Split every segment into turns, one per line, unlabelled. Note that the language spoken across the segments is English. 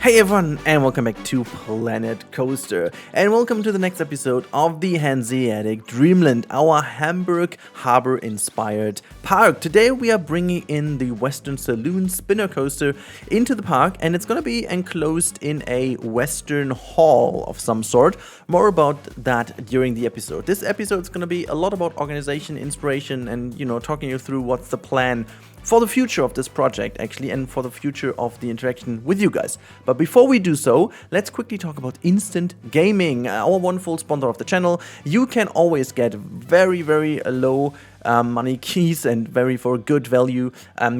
Hey everyone, and welcome back to Planet Coaster, and welcome to the next episode of the Hanseatic Dreamland, our Hamburg Harbor-inspired park. Today we are bringing in the Western Saloon spinner coaster into the park, and it's going to be enclosed in a Western hall of some sort. More about that during the episode. This episode is going to be a lot about organization, inspiration, and talking you through what's the plan for the future of this project, actually, and for the future of the interaction with you guys. But before we do so, let's quickly talk about Instant Gaming, our wonderful sponsor of the channel. You can always get very low money keys and for good value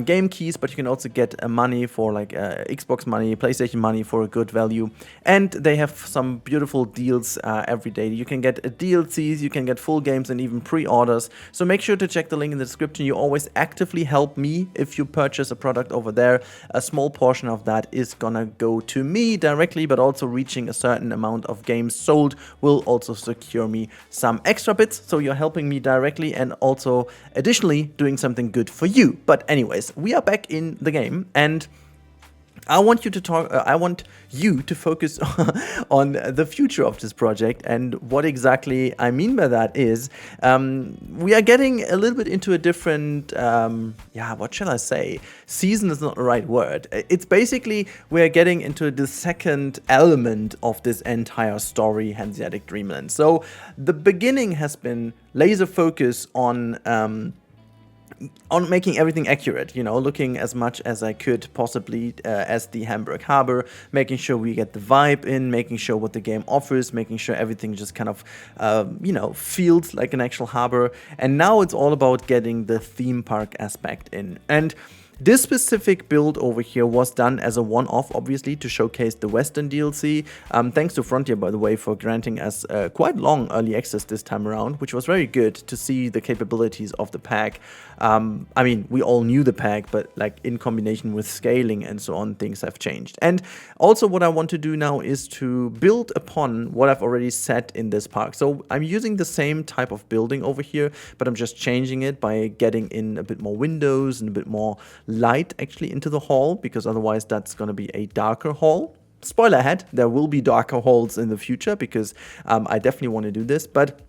game keys, but you can also get money for Xbox money, PlayStation money for a good value, and they have some beautiful deals every day. You can get DLCs, you can get full games, and even pre-orders, so make sure to check the link in the description. You always actively help me if you purchase a product over there. A small portion of that is gonna go to me directly, but also reaching a certain amount of games sold will also secure me some extra bits, so you're helping me directly and also additionally doing something good for you. But anyways, we are back in the game, and I want you to focus on the future of this project, and what exactly I mean by that is we are getting a little bit into a different, what shall I say? Season is not the right word. It's basically we are getting into the second element of this entire story, Hanseatic Dreamland. So the beginning has been laser focus on making everything accurate, looking as much as I could possibly as the Hamburg Harbor, making sure we get the vibe in, making sure what the game offers, making sure everything just kind of, feels like an actual harbor. And now it's all about getting the theme park aspect in. And this specific build over here was done as a one-off, obviously, to showcase the Western DLC. Thanks to Frontier, by the way, for granting us quite long early access this time around, which was very good to see the capabilities of the pack. I mean, we all knew the pack, but in combination with scaling and so on, things have changed. And also what I want to do now is to build upon what I've already set in this park. So I'm using the same type of building over here, but I'm just changing it by getting in a bit more windows and a bit more light actually into the hall, because otherwise that's going to be a darker hall. Spoiler ahead, there will be darker halls in the future, because I definitely want to do this. But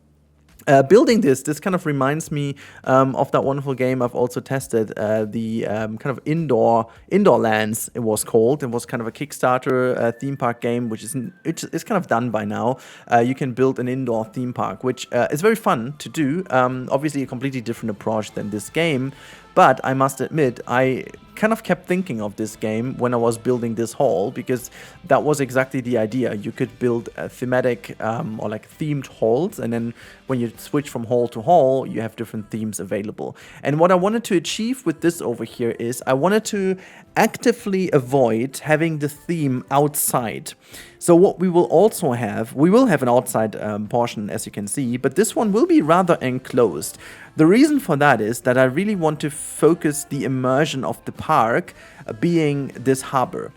building this kind of reminds me of that wonderful game I've also tested, the kind of indoor lands. It was called. It was kind of a Kickstarter theme park game, which is kind of done by now. You can build an indoor theme park, which is very fun to do. Obviously, a completely different approach than this game. But I must admit, I kind of kept thinking of this game when I was building this hall, because that was exactly the idea. You could build a thematic or themed halls, and then when you switch from hall to hall, you have different themes available. And what I wanted to achieve with this over here is I wanted to actively avoid having the theme outside. So what we will also have, we will have an outside portion, as you can see, but this one will be rather enclosed. The reason for that is that I really want to focus the immersion of the park being this harbor.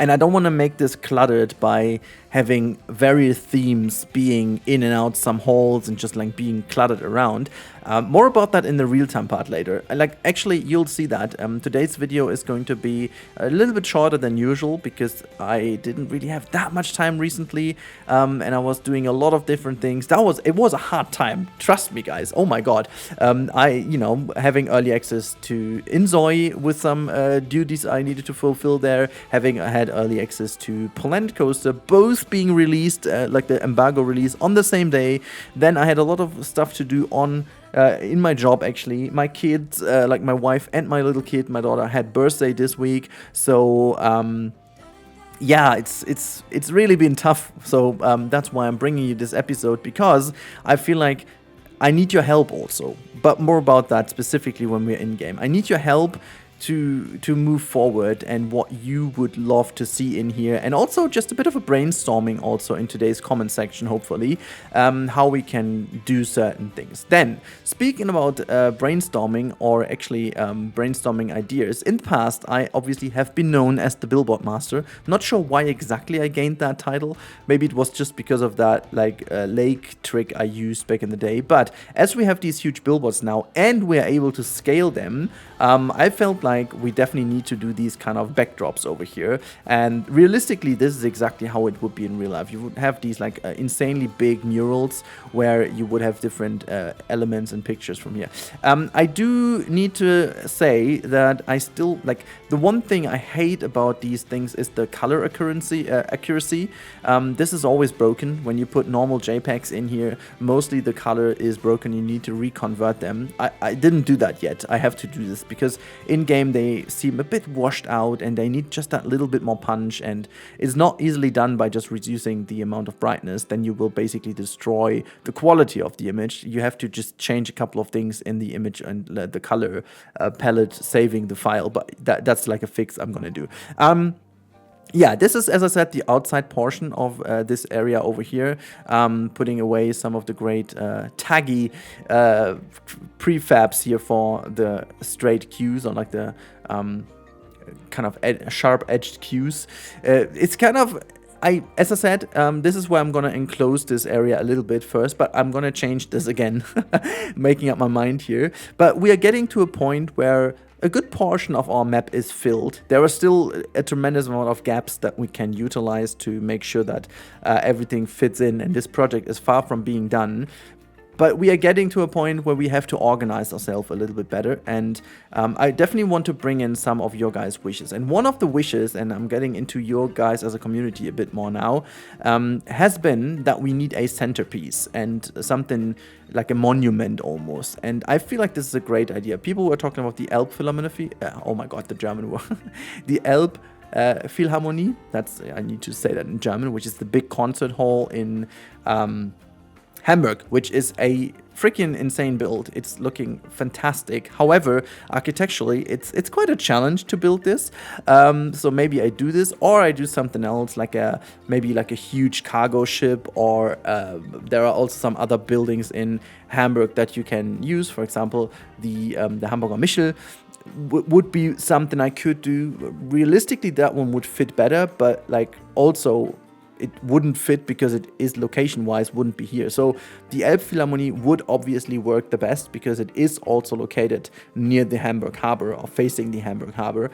And I don't want to make this cluttered by having various themes being in and out some halls and just being cluttered around. More about that in the real-time part later. Actually, you'll see that. Today's video is going to be a little bit shorter than usual, because I didn't really have that much time recently, and I was doing a lot of different things. It was a hard time, trust me, guys. Oh my god. Having early access to Inzoi with some duties I needed to fulfill there, having had early access to Planet Coaster, both being released, the embargo release, on the same day. Then I had a lot of stuff to do in my job, actually. My kids, my wife and my little kid, my daughter, had birthday this week. So yeah, it's really been tough. So that's why I'm bringing you this episode, because I feel like I need your help also. But more about that specifically when we're in game. I need your help to move forward, and what you would love to see in here, and also just a bit of a brainstorming also in today's comment section, hopefully, how we can do certain things. Then, speaking about brainstorming, or actually brainstorming ideas, in the past I obviously have been known as the Billboard Master. Not sure why exactly I gained that title. Maybe it was just because of that lake trick I used back in the day. But as we have these huge billboards now and we are able to scale them, I felt like we definitely need to do these kind of backdrops over here. And realistically, this is exactly how it would be in real life. You would have these like insanely big murals where you would have different elements and pictures from here. I do need to say that I still like the one thing I hate about these things is the color accuracy. This is always broken when you put normal JPEGs in here. Mostly the color is broken. You need to reconvert them. I didn't do that yet. I have to do this because in game they seem a bit washed out and they need just that little bit more punch, and it's not easily done by just reducing the amount of brightness. Then you will basically destroy the quality of the image. You have to just change a couple of things in the image and the color palette, saving the file, but that's like a fix I'm gonna do. Yeah, this is, as I said, the outside portion of this area over here, putting away some of the great taggy prefabs here for the straight cues, or like the kind of sharp-edged cues. It's kind of... as I said, this is where I'm gonna enclose this area a little bit first, but I'm gonna change this again, making up my mind here. But we are getting to a point where a good portion of our map is filled. There are still a tremendous amount of gaps that we can utilize to make sure that everything fits in, and this project is far from being done. But we are getting to a point where we have to organize ourselves a little bit better, and I definitely want to bring in some of your guys' wishes. And one of the wishes, and I'm getting into your guys as a community a bit more now, has been that we need a centerpiece and something like a monument almost. And I feel like this is a great idea. People were talking about the Elbphilharmonie. Oh my god, the German word. The Elbphilharmonie. That's, I need to say that in German, which is the big concert hall in Hamburg, which is a freaking insane build. It's looking fantastic. However, architecturally, it's quite a challenge to build this. So maybe I do this, or I do something else, like maybe like a huge cargo ship, or there are also some other buildings in Hamburg that you can use. For example, the Hamburger Michel would be something I could do. Realistically, that one would fit better, but like also it wouldn't fit because it is location-wise wouldn't be here. So the Elbphilharmonie would obviously work the best because it is also located near the Hamburg Harbor, or facing the Hamburg Harbor.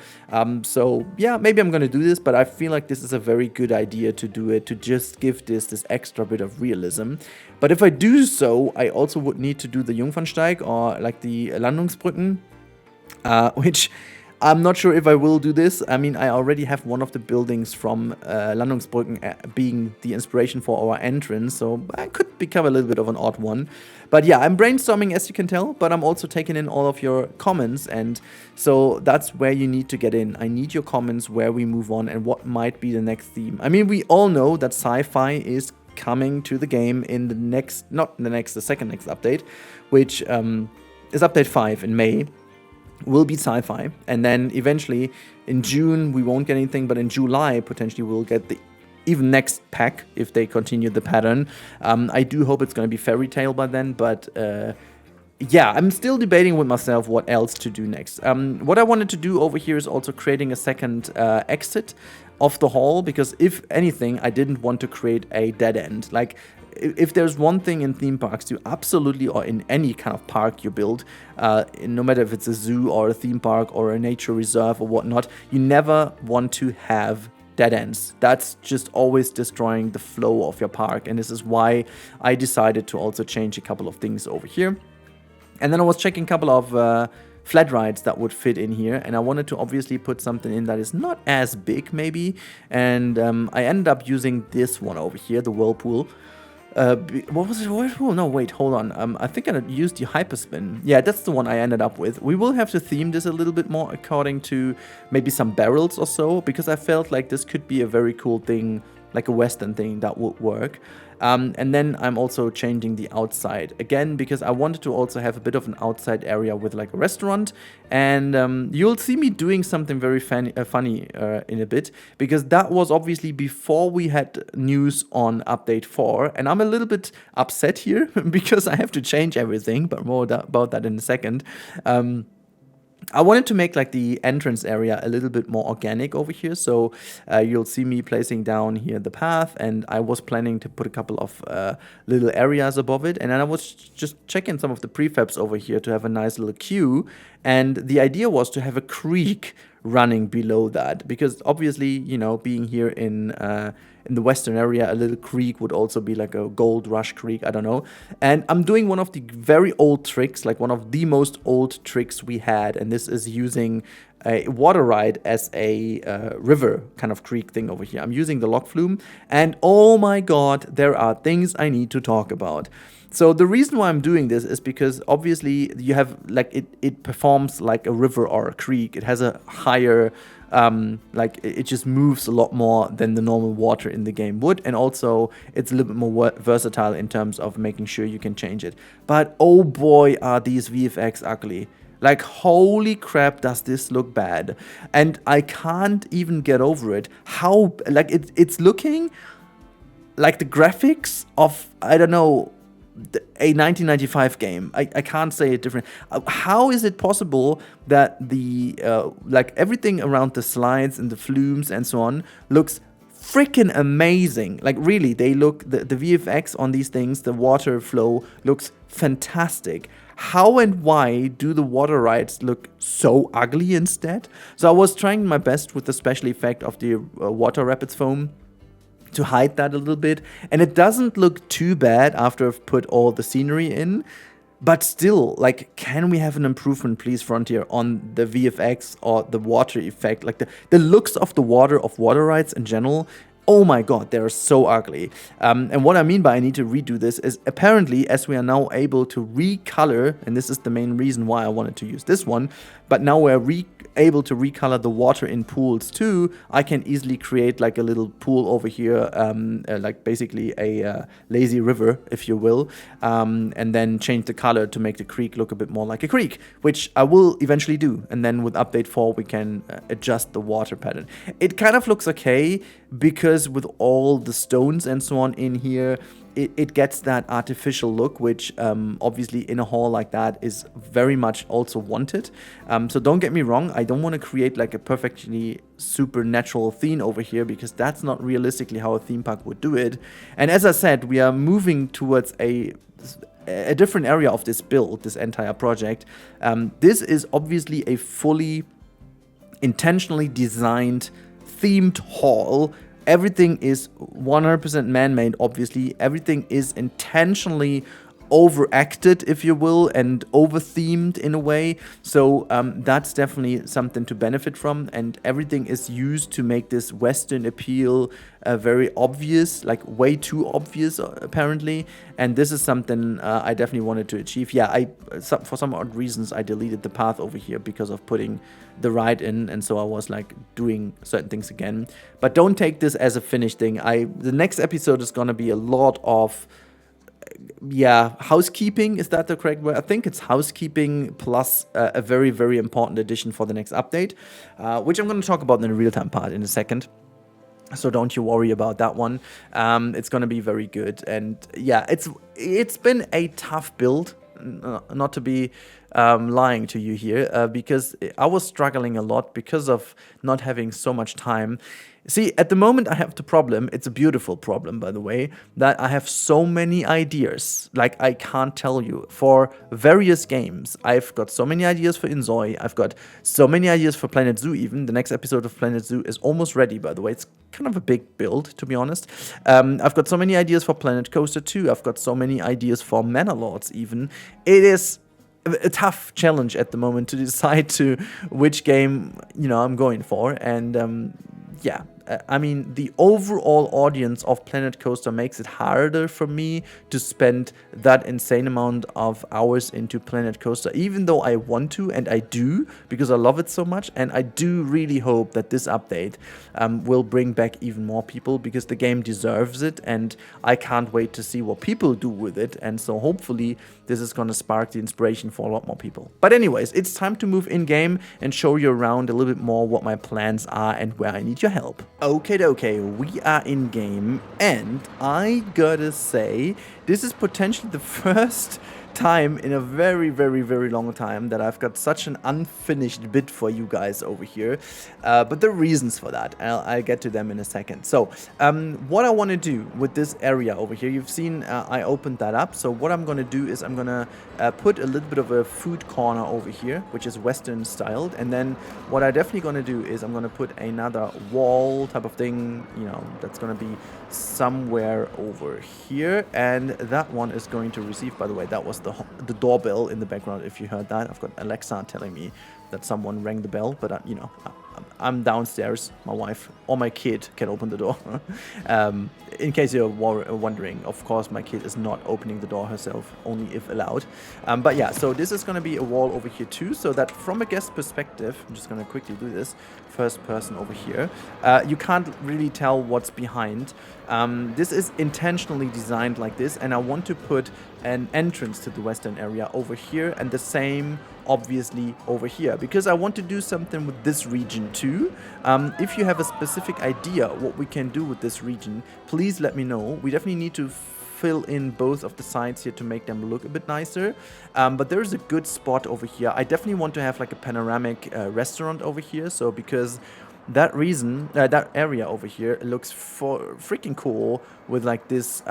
So yeah, maybe I'm gonna do this, but I feel like this is a very good idea to do it, to just give this extra bit of realism. But if I do so, I also would need to do the Jungfernsteig, or like the Landungsbrücken, which I'm not sure if I will do this. I mean, I already have one of the buildings from Landungsbrücken being the inspiration for our entrance, so I could become a little bit of an odd one. But yeah, I'm brainstorming, as you can tell, but I'm also taking in all of your comments, and so that's where you need to get in. I need your comments where we move on and what might be the next theme. I mean, we all know that sci-fi is coming to the game in the next, the second next update, which is update 5 in May. Will be sci-fi, and then eventually in June we won't get anything, but in July potentially we'll get the even next pack if they continue the pattern. I do hope it's going to be fairy tale by then, but yeah, I'm still debating with myself what else to do next. What I wanted to do over here is also creating a second exit of the hall, because if anything, I didn't want to create a dead end. Like, if there's one thing in theme parks you absolutely, or in any kind of park you build, no matter if it's a zoo or a theme park or a nature reserve or whatnot, you never want to have dead ends. That's just always destroying the flow of your park, and this is why I decided to also change a couple of things over here. And then I was checking a couple of flat rides that would fit in here, and I wanted to obviously put something in that is not as big maybe, and I ended up using this one over here, the Whirlpool. What was it? Whirlpool? No, wait, hold on. I think I used the Hyperspin. Yeah, that's the one I ended up with. We will have to theme this a little bit more according to maybe some barrels or so, because I felt like this could be a very cool thing, like a Western thing that would work. And then I'm also changing the outside again, because I wanted to also have a bit of an outside area with like a restaurant. And you'll see me doing something very funny in a bit, because that was obviously before we had news on update 4. And I'm a little bit upset here because I have to change everything, but more about that in a second. I wanted to make like the entrance area a little bit more organic over here. So you'll see me placing down here the path, and I was planning to put a couple of little areas above it. And then I was just checking some of the prefabs over here to have a nice little queue. And the idea was to have a creek running below that, because obviously, you know, being here in the western area, a little creek would also be like a gold rush creek, I don't know. And I'm doing one of the very old tricks, like one of the most old tricks we had, and this is using a water ride as a river kind of creek thing over here. I'm using the log flume, and oh my god, there are things I need to talk about. So the reason why I'm doing this is because obviously you have like it performs like a river or a creek. It has a higher like it just moves a lot more than the normal water in the game would, and also it's a little bit more versatile in terms of making sure you can change it. But oh boy, are these VFX ugly. Like, holy crap, does this look bad. And I can't even get over it. How, like, it's looking like the graphics of, I don't know, a 1995 game. I can't say it different. How is it possible that the like everything around the slides and the flumes and so on looks freaking amazing? Like really, they look, the VFX on these things, the water flow looks fantastic. How and why do the water rides look so ugly instead? So I was trying my best with the special effect of the water rapids foam to hide that a little bit, and it doesn't look too bad after I've put all the scenery in. But still, like, can we have an improvement, please, Frontier, on the VFX or the water effect? Like, the looks of the water rides in general, oh my god, they're so ugly. And what I mean by I need to redo this is apparently, as we are now able to recolor, and this is the main reason why I wanted to use this one, but now we're able to recolor the water in pools too, I can easily create like a little pool over here, like basically a lazy river, if you will, and then change the color to make the creek look a bit more like a creek, which I will eventually do. And then with update 4, we can adjust the water pattern. It kind of looks okay, because with all the stones and so on in here, it gets that artificial look, which obviously in a hall like that is very much also wanted. So don't get me wrong, I don't want to create like a perfectly supernatural theme over here, because that's not realistically how a theme park would do it. And as I said, we are moving towards a different area of this build, this entire project. This is obviously a fully intentionally designed themed hall. Everything is 100% man-made, obviously. Everything is intentionally overacted, if you will, and over-themed in a way. So that's definitely something to benefit from. And everything is used to make this Western appeal very obvious, like way too obvious, apparently. And this is something I definitely wanted to achieve. Yeah, for some odd reasons, I deleted the path over here because of putting the ride in, and so I was like doing certain things again. But don't take this as a finished thing. The next episode is gonna be a lot of housekeeping. Is that the correct word? I think it's housekeeping plus a very, very important addition for the next update, which I'm going to talk about in the real-time part in a second. So don't you worry about that one. It's going to be very good. And yeah, it's been a tough build, not to be lying to you here, because I was struggling a lot because of not having so much time. See, at the moment I have the problem, it's a beautiful problem, by the way, that I have so many ideas, like I can't tell you, for various games. I've got so many ideas for Inzoi, I've got so many ideas for Planet Zoo even. The next episode of Planet Zoo is almost ready, by the way. It's kind of a big build, to be honest. I've got so many ideas for Planet Coaster 2, I've got so many ideas for Manor Lords even. It is a tough challenge at the moment to decide to which game, you know, I'm going for. And yeah, I mean, the overall audience of Planet Coaster makes it harder for me to spend that insane amount of hours into Planet Coaster, even though I want to, and I do, because I love it so much. And I do really hope that this update will bring back even more people, because the game deserves it, and I can't wait to see what people do with it. And so hopefully this is going to spark the inspiration for a lot more people. But anyways, it's time to move in-game and show you around a little bit more what my plans are and where I need your help. Okay, we are in-game, and I gotta say, this is potentially the first time in a very, very, very long time that I've got such an unfinished bit for you guys over here. But there are reasons for that. I'll get to them in a second. So what I want to do with this area over here, you've seen I opened that up. So what I'm going to do is I'm going to put a little bit of a food corner over here, which is Western styled. And then what I definitely going to do is I'm going to put another wall type of thing, you know, that's going to be somewhere over here. And that one is going to receive, by the way, that was the doorbell in the background. If you heard that, I've got Alexa telling me that someone rang the bell, but you know, I'm downstairs. My wife or my kid can open the door. In case you're wondering, of course, my kid is not opening the door herself, only if allowed. But yeah, so this is going to be a wall over here too, so that from a guest perspective, I'm just going to quickly do this, first person over here, you can't really tell what's behind. This is intentionally designed like this, and I want to put an entrance to the western area over here, and the same obviously over here, because I want to do something with this region too. If you have a specific idea what we can do with this region, please let me know. We definitely need to fill in both of the sides here to make them look a bit nicer, but there is a good spot over here. I definitely want to have like a panoramic restaurant over here, so because that area over here looks freaking cool with like this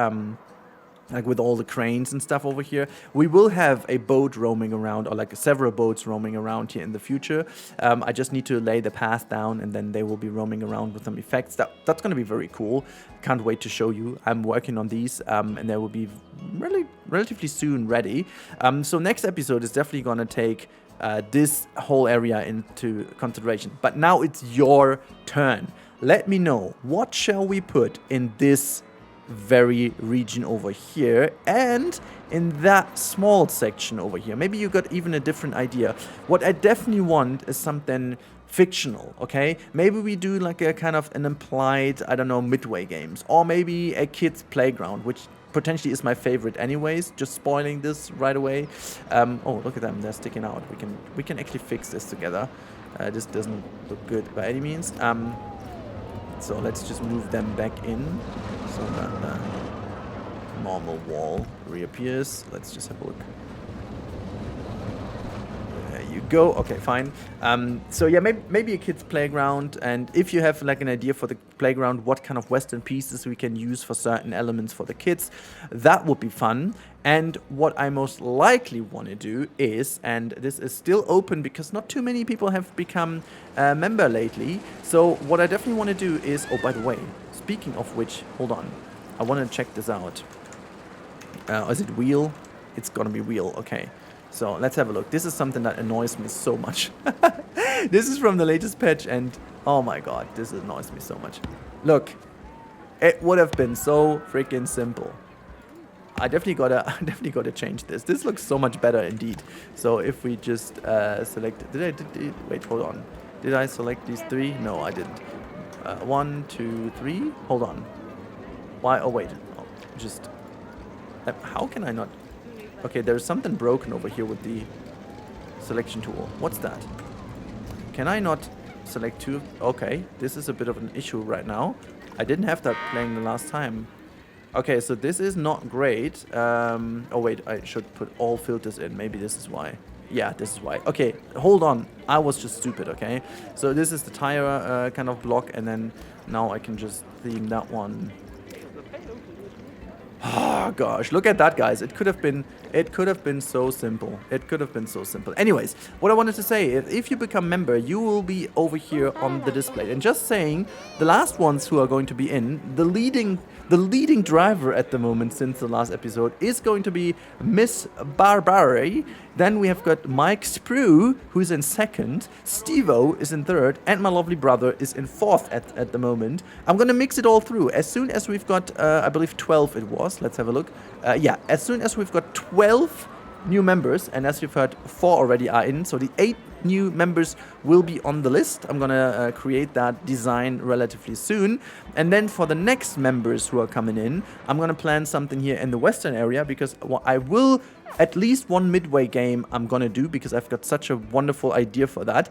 like with all the cranes and stuff over here. We will have a boat roaming around, or like several boats roaming around here in the future. I just need to lay the path down, and then they will be roaming around with some effects. That's going to be very cool. Can't wait to show you. I'm working on these, and they will be relatively soon ready. So next episode is definitely going to take this whole area into consideration. But now it's your turn. Let me know, what shall we put in this very region over here and in that small section over here? Maybe you got even a different idea. What I definitely want is something fictional, okay? Maybe we do like a kind of an implied, I don't know, Midway games, or maybe a kid's playground, which potentially is my favorite anyways. Just spoiling this right away. Oh, look at them, they're sticking out. We can actually fix this together. This doesn't look good by any means. So let's just move them back in so that the normal wall reappears. Let's just have a look. There you go. Okay, fine. So yeah, maybe a kid's playground, and if you have like an idea for the playground, what kind of Western pieces we can use for certain elements for the kids, that would be fun. And what I most likely want to do is, and this is still open because not too many people have become a member lately, so what I definitely want to do is, oh, by the way, speaking of which, hold on, I want to check this out. Is it wheel? It's gonna be wheel, okay. So let's have a look. This is something that annoys me so much. This is from the latest patch, and oh my god, this annoys me so much. Look, it would have been so freaking simple. I definitely gotta change this. This looks so much better indeed. So if we just select, wait, hold on. Did I select these three? No, I didn't. 1, 2, 3. Hold on. Why? Oh wait. Oh, just. How can I not? Okay, there's something broken over here with the selection tool. What's that? Can I not select two? Okay, this is a bit of an issue right now. I didn't have that playing the last time. Okay, so this is not great. Oh wait, I should put all filters in. Maybe this is why. Yeah, this is why. Okay, hold on. I was just stupid, okay? So this is the tire kind of block, and then now I can just theme that one. Oh gosh, look at that, guys. It could have been so simple. It could have been so simple. Anyways, what I wanted to say is, if you become member, you will be over here on the display. And just saying, the last ones who are going to be in, the leading driver at the moment since the last episode is going to be Miss Barbari. Then we have got Mike Sprue, who's in second. Stevo is in third, and my lovely brother is in fourth at the moment. I'm gonna mix it all through. As soon as we've got, I believe 12 it was. Let's have a look. Yeah, as soon as we've got 12 new members, and as you've heard, 4 already are in, so the 8 new members will be on the list. I'm gonna create that design relatively soon, and then for the next members who are coming in, I'm gonna plan something here in the western area, because I will at least one midway game I'm gonna do, because I've got such a wonderful idea for that.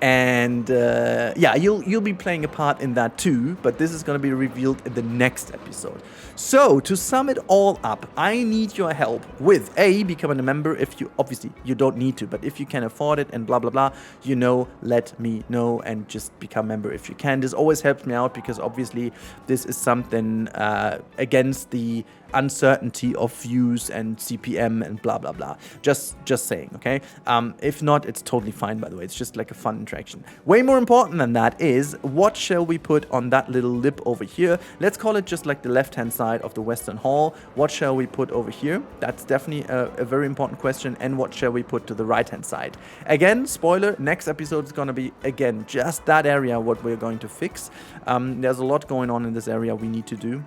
And yeah, you'll be playing a part in that too, but this is going to be revealed in the next episode. So to sum it all up, I need your help with becoming a member. If you obviously you don't need to, but if you can afford it and blah blah blah, you know, let me know and just become a member if you can. This always helps me out because obviously this is something against the uncertainty of views and CPM and blah blah blah. Just saying, okay? If not, it's totally fine, by the way. It's just like a fun interaction. Way more important than that is, what shall we put on that little lip over here? Let's call it just like the left-hand side of the Western Hall. What shall we put over here? That's definitely a very important question. And what shall we put to the right-hand side? Again, spoiler, next episode is going to be, again, just that area what we're going to fix. There's a lot going on in this area we need to do.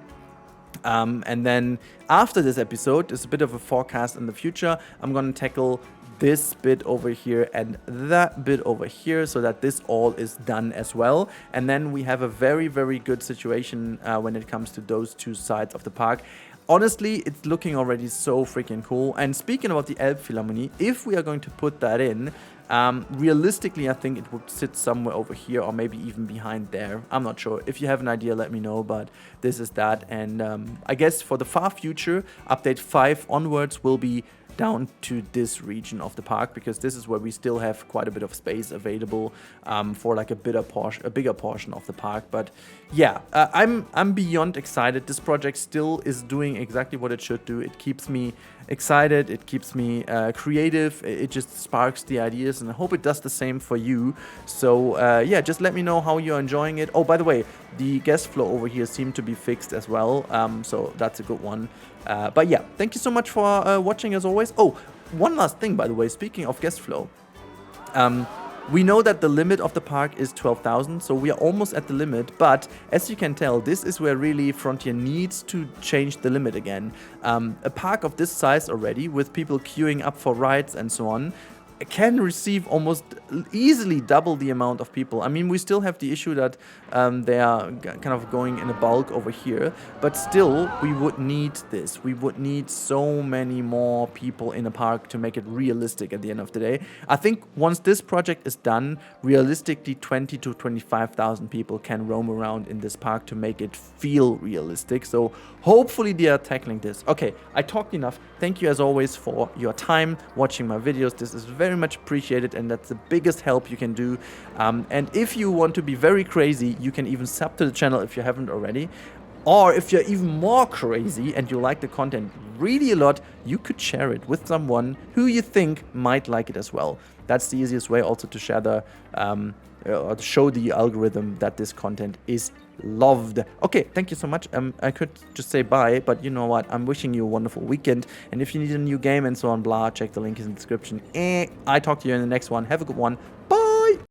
And then after this episode, it's a bit of a forecast in the future. I'm going to tackle this bit over here and that bit over here so that this all is done as well. And then we have a very, very good situation when it comes to those two sides of the park. Honestly, it's looking already so freaking cool. And speaking about the Elbphilharmonie, if we are going to put that in, realistically, I think it would sit somewhere over here or maybe even behind there. I'm not sure. If you have an idea, let me know, but this is that. And I guess for the far future, update 5 onwards will be down to this region of the park, because this is where we still have quite a bit of space available for like a bigger portion of the park. But yeah, I'm beyond excited. This project still is doing exactly what it should do. It keeps me excited, it keeps me creative, it just sparks the ideas, and I hope it does the same for you. So yeah, just let me know how you're enjoying it. Oh, by the way, the guest flow over here seemed to be fixed as well, so that's a good one. But yeah, thank you so much for watching as always. Oh, one last thing, by the way, speaking of guest flow. We know that the limit of the park is 12,000, so we are almost at the limit, but as you can tell, this is where really Frontier needs to change the limit again. A park of this size already, with people queuing up for rides and so on, can receive almost easily double the amount of people. I mean, we still have the issue that they are kind of going in a bulk over here, but still, we would need this. We would need so many more people in a park to make it realistic at the end of the day. I think once this project is done, realistically 20 to 25,000 people can roam around in this park to make it feel realistic. So hopefully they are tackling this. Okay, I talked enough. Thank you as always for your time watching my videos. This is very much appreciated, and that's the biggest help you can do. And if you want to be very crazy, you can even sub to the channel if you haven't already. Or if you're even more crazy and you like the content really a lot, you could share it with someone who you think might like it as well. That's the easiest way also to share the or to show the algorithm that this content is loved. Okay, thank you so much. I could just say bye, but you know what? I'm wishing you a wonderful weekend. And if you need a new game and so on, blah, check the link in the description. I talk to you in the next one. Have a good one.